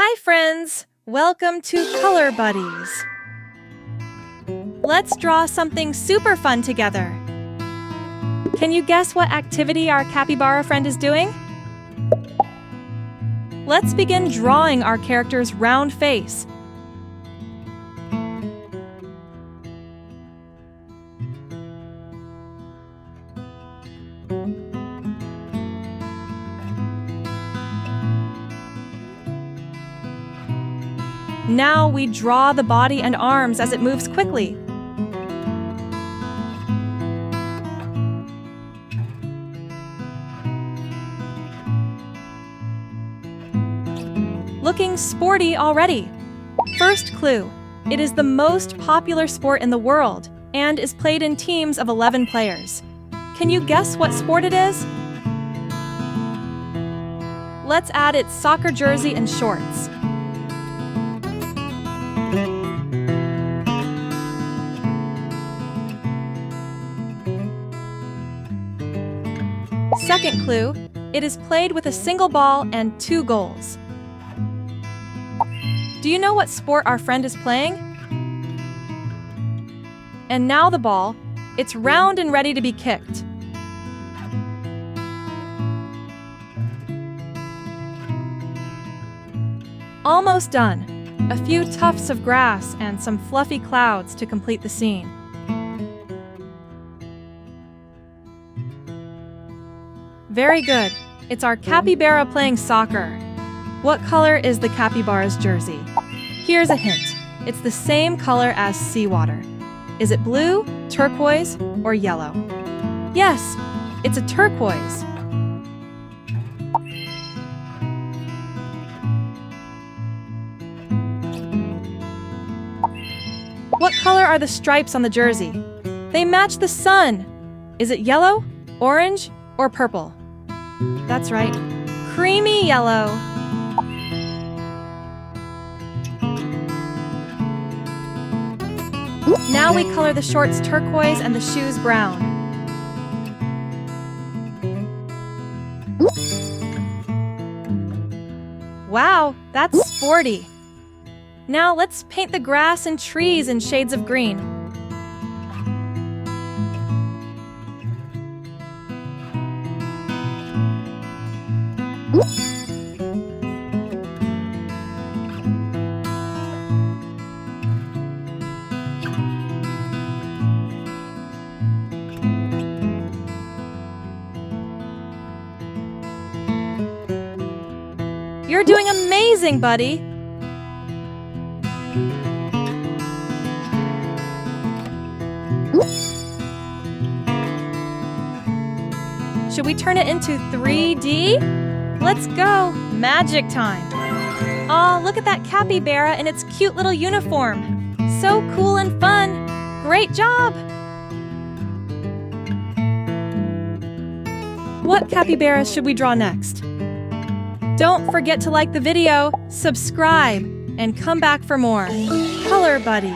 Hi friends! Welcome to Color Buddies. Let's draw something super fun together. Can you guess what activity our capybara friend is doing? Let's begin drawing our character's round face. Now we draw the body and arms as it moves quickly. Looking sporty already. First clue, it is the most popular sport in the world and is played in teams of 11 players. Can you guess what sport it is? Let's add its soccer jersey and shorts. Second clue, it is played with a single ball and 2 goals. Do you know what sport our friend is playing? And now the ball, it's round and ready to be kicked. Almost done. A few tufts of grass and some fluffy clouds to complete the scene. Very good. It's our capybara playing soccer. What color is the capybara's jersey? Here's a hint. It's the same color as seawater. Is it blue, turquoise, or yellow? Yes, it's a turquoise. What color are the stripes on the jersey? They match the sun. Is it yellow, orange, or purple? That's right, creamy yellow. Now we color the shorts turquoise and the shoes brown. Wow, that's sporty. Now let's paint the grass and trees in shades of green. You're doing amazing, buddy! Should we turn it into 3D? Let's go! Magic time! Aw, look at that capybara in its cute little uniform! So cool and fun! Great job! What capybaras should we draw next? Don't forget to like the video, subscribe, and come back for more Color Buddies.